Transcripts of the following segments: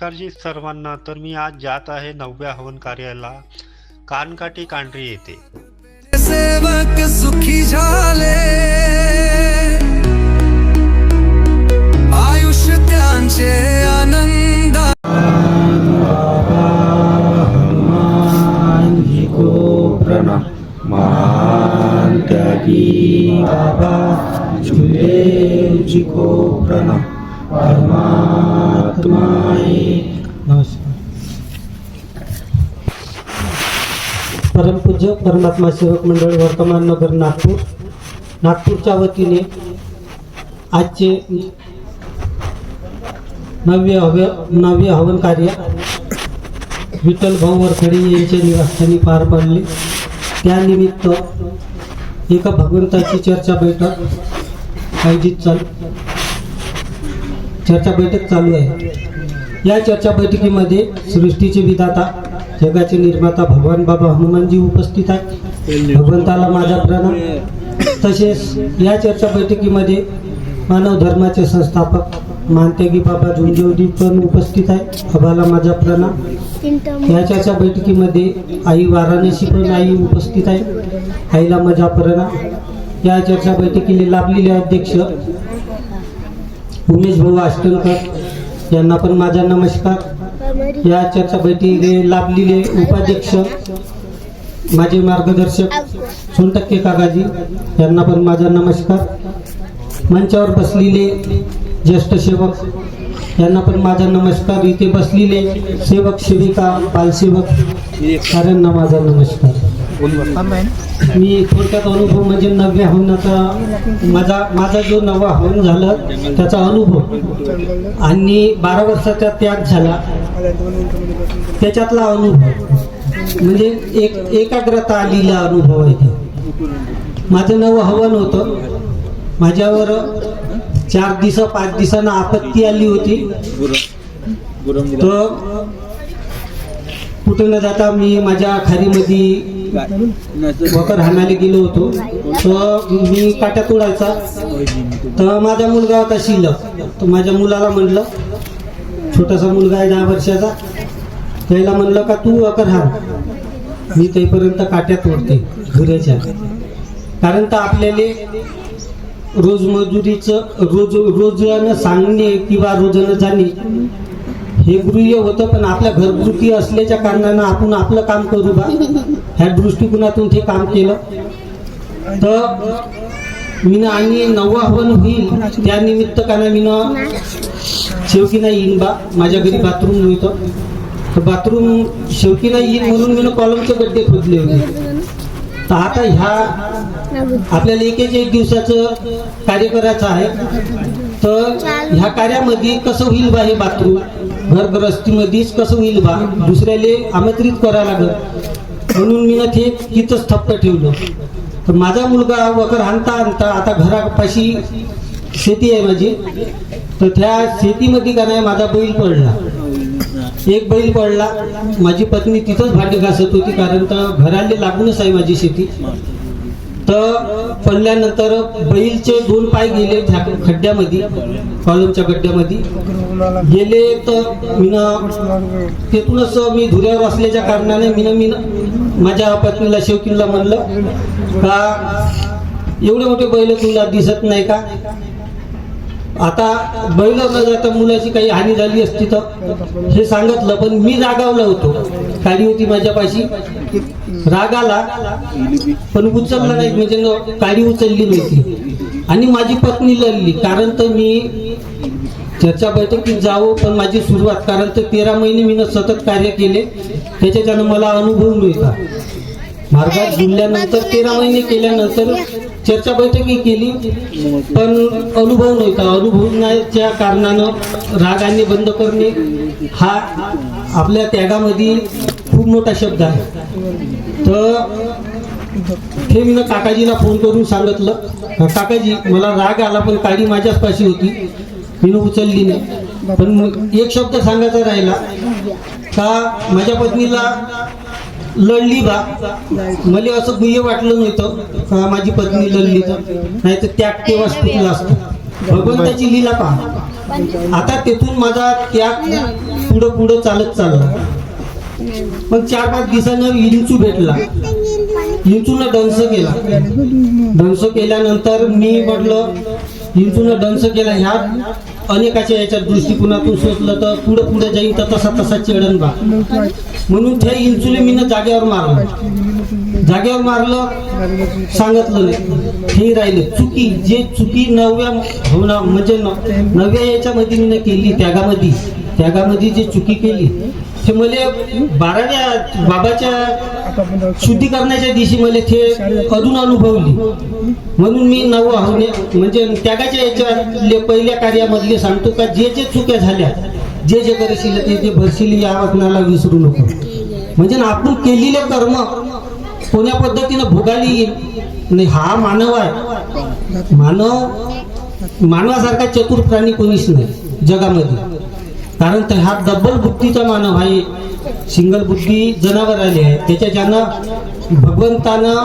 नमस्कारजी सर्वांना. तर मी आज जात आहे 9व्या हवन कार्याला कानकाटी कांढरी येथे. सेवक सुखी झाले, आयुष्य त्यांचे आनंद. प्रणम मान त्यागी बाबा झुले जी को प्रणम परमात्मा एक. परमपूज्य परमात्मा सेवक मंडळ वर्तमान नगर नागपूरच्या वतीने आजचे 9वे हवन कार्य विठ्ठल भाऊ वरखडे यांच्या निवासस्थानी पार पडले. त्यानिमित्त एका भगवंताची चर्चा बैठक चालू आहे. या चर्चा बैठकीमध्ये सृष्टीचे विधाता जगाचे निर्माता भगवान बाबा हनुमानजी उपस्थित आहेत. भगवंताला माझा प्रणाम. तसेच या चर्चा बैठकीमध्ये मानव धर्माचे संस्थापक मानत्यागी बाबा झुंजेवडी पण उपस्थित आहे. बाबाला माझा प्रणाम. या चर्चा बैठकीमध्ये आई वाराणसी पण आई उपस्थित आहे. आईला माझा प्रणाम. या चर्चा बैठकीला लाभलेले अध्यक्ष उमेश भाऊ आष्टनकर यांना पण माझा नमस्कार. या चर्चा बैठकीला लाभलेले उपाध्यक्ष माझे मार्गदर्शक सोनटक्के काकाजी यांना पण माझा नमस्कार. मंचावर बसलेले ज्येष्ठ सेवक यांना पण माझा नमस्कार. इथे बसलेले सेवक सेविका बालसेवक यांना माझा नमस्कार. मी थोडक्यात अनुभव म्हणजे 9व्या हवनाचा माझा जो 9वा हवन झालं त्याचा अनुभव आणि 12 वर्षाचा त्याग झाला त्याच्यातला अनुभव म्हणजे एकाग्रता आलेला अनुभव आहे. माझं 9वं हवन होतं. माझ्यावर 5 दिवसांना आपत्ती आली होती. तर कुठं न जाता मी माझ्या खारीमध्ये वकर हाणायला गेलो होतो. तर मी काट्या तोडायचा. तर माझा मुलगा होता शिल्लक. तर माझ्या मुलाला म्हणलं, छोटासा मुलगा आहे 10 वर्षाचा, त्याला म्हणलं का तू वकर हाण, मी तेपर्यंत काट्या तोडते घराच्या. कारण तर आपल्याला रोजमजुरीचं रोजानं सांगणे किंवा रोजानं जाणे हे गृह्य होतं. पण आपल्या घरगुती असल्याच्या कारणानं आपण आपलं काम करू बा ह्या दृष्टिकोनातून ते काम केलं. तर मीनं आणि 9वं हवन होईल त्यानिमित्त कारण मीनं शेवकीना येईन बा. माझ्या घरी बाथरूम नव्हतं. तर बाथरूम शेवकीना येईन म्हणून मीनं कॉलमचे गड्डे खोदले होते. तर आता आपल्याला एक दिवसाचं कार्य करायचं आहे. तर ह्या कार्यामध्ये कसं होईल बा हे बाथरूम घरगृहस्थीमध्येच कसं होईल बा, दुसऱ्याले आमंत्रित करायला लागत म्हणून मी ते तिथंच थप्प ठेवलं. तर माझा मुलगा वकर आणता आता घरापाशी शेती आहे माझी. तर त्या शेतीमध्ये का नाही माझा बैल पडला. एक बैल पडला. माझी पत्नी तिथंच भांडी घासत होती कारण तर घराला लागूनच आहे माझी शेती. तर पडल्यानंतर बैलचे 2 पाय गेले खड्ड्यामध्ये, कॉलमच्या गड्ड्यामध्ये गेले. तर तिथूनच मी धुऱ्यावर असल्याच्या कारणाने मीनं माझ्या पत्नीला शेवकीला म्हणलं का एवढे मोठे बैल तुला दिसत नाही का. आता बैल न जाता मुलाची काही हानी झाली असती तर हे सांगितलं. पण मी रागावला होतो. काडी होती माझ्यापाशी. राग आला पण उचलला नाही. म्हणजे काडी उचलली नव्हती आणि माझी पत्नी लढली. कारण तर मी चर्चा बैठकीत जावं पण माझी सुरुवात कारण तर 13 महिने मी सतत कार्य केले त्याच्यानं मला अनुभव नव्हता. मार्गात जुळल्यानंतर 13 महिने केल्यानंतर चर्चा बैठकी केली पण अनुभव नव्हता. अनुभवण्याच्या कारणानं रागाने बंद करणे हा आपल्या त्यागामध्ये खूप मोठा शब्द आहे. तर हे मी काकाजीला फोन करून सांगितलं, काकाजी मला राग आला पण काडी माझ्याच पाशी होती, मी उचलली नाही. पण एक शब्द सांगायचा राहिला का माझ्या पत्नीला लढली बा. मला असं गुह्य वाटलं नव्हतं का माझी पत्नी लढली तर, नाही तर त्याग तेव्हाच तुटला असतं. भगवंताची लीला पहा. आता तेथून माझा त्याग पुढं पुढं चालत चालला. मग 4-5 दिवसानं इंचू भेटला. इंचून दंश केला. दंश केल्यानंतर मी म्हटलं इंचून दंश केला. ह्या अनेकाच्या याच्या दृष्टिकोनातून सोचलं तर पुढं पुढे जाईन तर तसा तसा चेडन बा, म्हणून त्या इंचूले मी जागेवर मारलं. सांगितलं नाही हे राहिले चुकी. जे चुकी 9व्या याच्यामध्ये मी केली, त्यागामध्ये जे चुकी केली ते मला 12व्या बाबाच्या शुद्धीकरणाच्या दिवशी मला ते अजून अनुभवली. म्हणून मी 9 आव्हाने म्हणजे त्यागाच्या याच्या पहिल्या कार्यामधले सांगतो का जे चुक्या झाल्या, जे करशील ते भरशील, या वचनाला विसरू नको. म्हणजे आपण केलेले कर्म कोण्या पद्धतीनं भोगाली येईल नाही. हा मानव आहे. मानवासारखा चतुर प्राणी कोणीच नाही जगामध्ये. कारण हा डबल बुद्धीचा मानव आहे. सिंगल बुद्धी जनावर आले आहे. त्याच्या ज्यानं भगवंतानं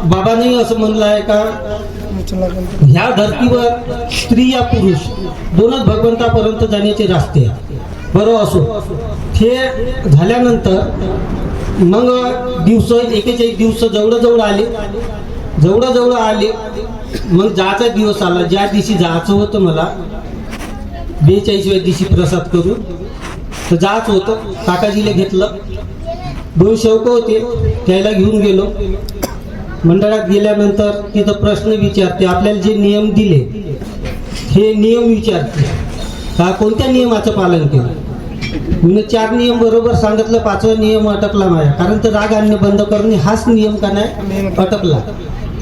बाबांनी असं म्हणलं आहे का ह्या धर्तीवर स्त्री या पुरुष दोनच भगवंतापर्यंत जाण्याचे रस्ते आहे. बरोबर असो. हे झाल्यानंतर मग दिवस 41 दिवस जवळ आले. मग जायचा दिवस आला. ज्या दिवशी जायचं होतं मला 42व्या दिवशी प्रसाद करून तर जायचं होतं. काकाजीला घेतलं. 2 सेवक होते त्याला घेऊन गेलो. मंडळात गेल्यानंतर तिथं प्रश्न विचारते. आपल्याला जे नियम दिले हे नियम विचारते का कोणत्या नियमाचं पालन केलं. मी 4 नियम बरोबर सांगितलं. 5वा नियम अटकला माझ्या. कारण तर राग आणणे बंद करणे हाच नियम का नाही अटकला.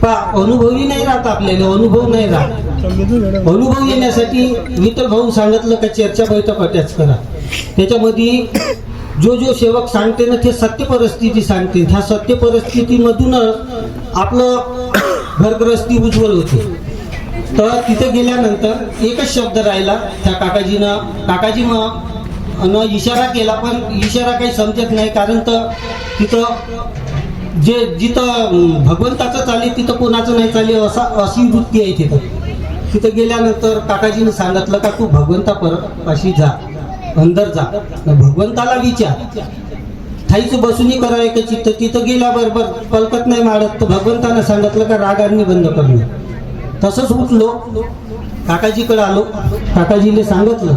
अनुभवी नाही राहत. आपल्याला अनुभव नाही राहत. अनुभव येण्यासाठी विठ्ठल भाऊ सांगितलं का चर्चा बैठक अटॅच करा. त्याच्यामध्ये जो सेवक सांगते ना ते सत्य परिस्थिती सांगते. ह्या सत्य परिस्थितीमधूनच आपलं घरग्रस्ती उज्ज्वल होते. तर तिथे गेल्यानंतर एकच शब्द राहिला त्या काकाजी मग इशारा केला. पण इशारा काही समजत नाही. कारण तर तिथं जिथं भगवंताचं चाले तिथं कोणाचं नाही चाले अशी वृत्ती आहे. तिथं गेल्यानंतर काकाजीने सांगितलं का तू भगवंता परत अशी जा, अंदर जा, भगवंताला विचार. थाईच बसूनही करावं का चित्त. तिथं गेल्याबरोबर पलकत नाही मारत. तर भगवंतानं सांगितलं का रागांनी बंद करणे. तसंच उठलो काकाजीकडे आलो. काकाजीने सांगितलं.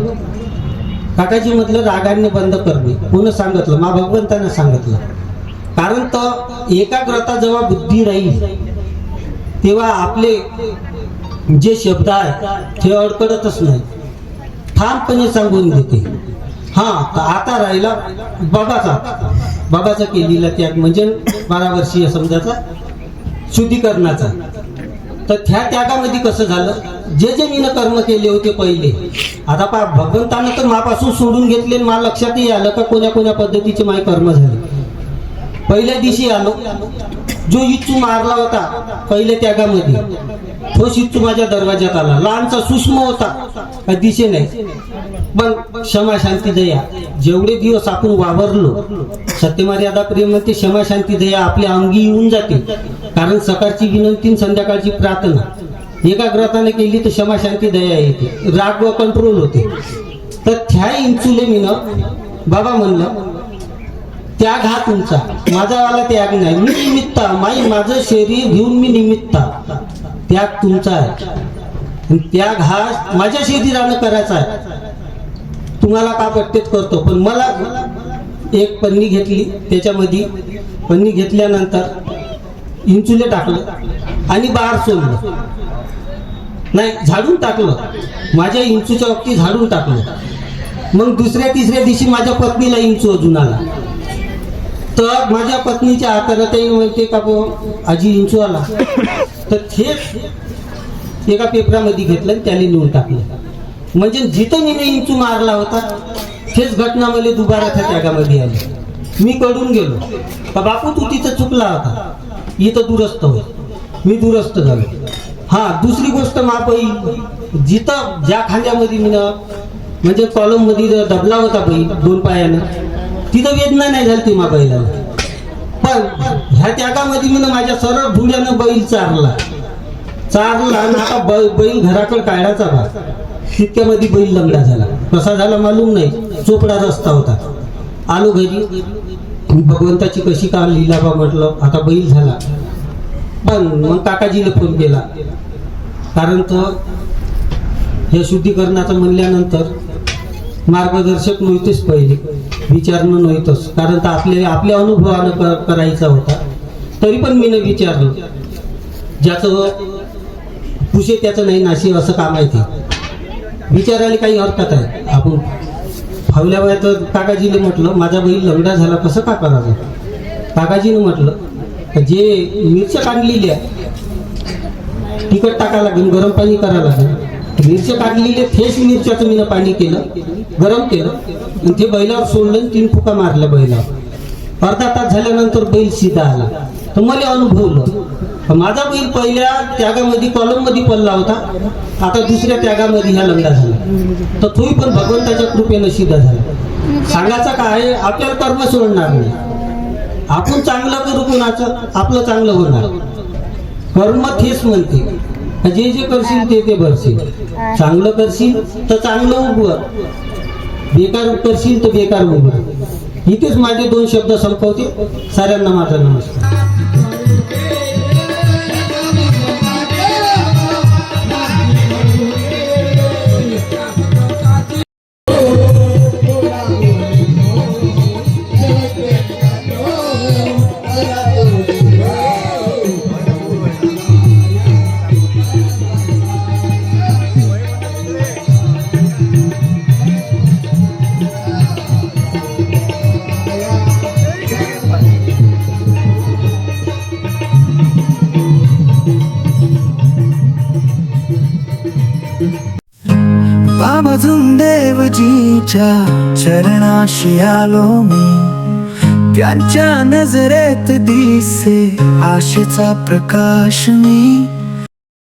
काकाजी म्हटलं रागांनी बंद करणे. कोण सांगितलं? मा भगवंतानं सांगितलं. कारण तर एकाग्रता जेव्हा बुद्धी राहील तेव्हा आपले जे शब्द आहे ते अडकडतच नाही. ठामपणे सांगून देते. तर आता राहिला बाबाचा केलेला त्याग म्हणजे 12 वर्षीय समजाचा शुद्धीकरणाचा. तर त्या त्यागामध्ये कसं झालं जे मीनं कर्म केले होते पहिले. आता भगवंतानं तर मापासून सोडून घेतले. मला लक्षातही आलं का कोण्या पद्धतीचे माझे कर्म झाले. पहिल्या दिवशी आलो. जो इच्छू मारला होता पहिल्या त्यागामध्ये तोच इच्छू माझ्या दरवाज्यात आला. लहानचा सूक्ष्म होता दिसे नाही. पण क्षमा शांती दया जेवढे दिवस आपण वावरलो सत्यमर्यादा प्रेम म्हणते. क्षमा शांती दया आपल्या अंगी येऊन जाते. कारण सकाळची विनंती संध्याकाळची प्रार्थना एकाग्रताने केली तर क्षमा शांती दया येते. राग व कंट्रोल होते. तर त्या इंचुले मीनं बाबा म्हणलं त्याग हा तुमचा, माझा वाला त्याग नाही. मी निमित्त माझं शरीर घेऊन मी निमित्त. त्याग तुमचा आहे. त्याग हा माझ्या शरीरानं करायचा आहे. तुम्हाला का पट्टेत करतो. पण मला एक पन्नी घेतली. त्याच्यामध्ये पन्नी घेतल्यानंतर इंचुले टाकलं आणि बाहेर सोडलं. नाही झाडून टाकलं. माझ्या इंचूच्या वक्ती झाडून टाकलं. मग 2-3 दिवशी माझ्या पत्नीला इंचू अजून आला. तर माझ्या पत्नीच्या हाताला ते म्हणते का आजी इंचू आला. तर थेट एका पेपरामध्ये घेतलं आणि त्याला नेऊन टाकलं. म्हणजे जिथं मी इंचू मारला होता तेच घटना मला दुबारा त्या त्यागामध्ये आली. मी कळून गेलो का बापू तू तिथं चुकला होता. इथं दुरुस्त होय. मी दुरुस्त झालो. दुसरी गोष्ट मापई जिथं ज्या खांद्यामध्ये मी म्हणजे कॉलम मध्ये दबला होता बैल 2 पायानं तिथं वेदना नाही झाली ती मा बैलाला. पण ह्या त्यागामध्ये मी माझ्या सरळ धुळ्यानं बैल चारला आणि आता बैल घराकडे काढायचा बा, तितक्यामध्ये बैल लंगडा झाला. कसा झाला मालूम नाही, चोपडा रस्ता होता. आलो घरी, भगवंताची कशी का लीला बा म्हटलं, आता बैल झाला. पण मग काकाजीला फोन केला, कारण तर हे शुद्धीकरणाचं म्हणल्यानंतर मार्गदर्शक नव्हतेच, पहिले विचारणं नव्हतंच, कारण तर आपल्या अनुभवानं करायचा होता. तरी पण मी विचारलं, ज्याचं पुशे त्याचं नाही नाशी, असं काम आहे ते. विचारायला काही हरकत आहे. आपण फावल्या वेळा तर काकाजीने म्हटलं, माझा बैल लंगडा झाला, कसं का करायचं. काकाजीने म्हटलं, जे मिरच्या काढलेल्या तिखट टाका लागेल, गरम पाणी करावं लागेल. मिरच्या काढलेल्या थेच मिरच्याचं मी पाणी केलं, गरम केलं आणि ते बैलावर सोडलं, 3 फुका मारल्या बैलावर. अर्धा तास झाल्यानंतर बैल सीधा आला. तर मला अनुभवलं, माझा बैल पहिल्या त्यागामध्ये कॉलममध्ये पडला होता, आता दुसऱ्या त्यागामध्ये ह्या लंगडा झाला. तर तोही पण भगवंताच्या कृपेनं सीधा झाला. सांगायचं काय, आपल्याला कर्म सोडणार नाही. आपण चांगलं करू, कोणाचं आपलं चांगलं होणार. कर्म तेच म्हणते, जे जे करशील ते भरशील. चांगलं करशील तर चांगलं उगव, बेकार करशील तर बेकार उगव. इथेच माझे 2 शब्द संपवते. साऱ्यांना माझा नमस्कार. बाबा देवजीच्या चरणाशी आलो मी, त्यांच्या नजरेत दिसे आशेचा प्रकाश मी.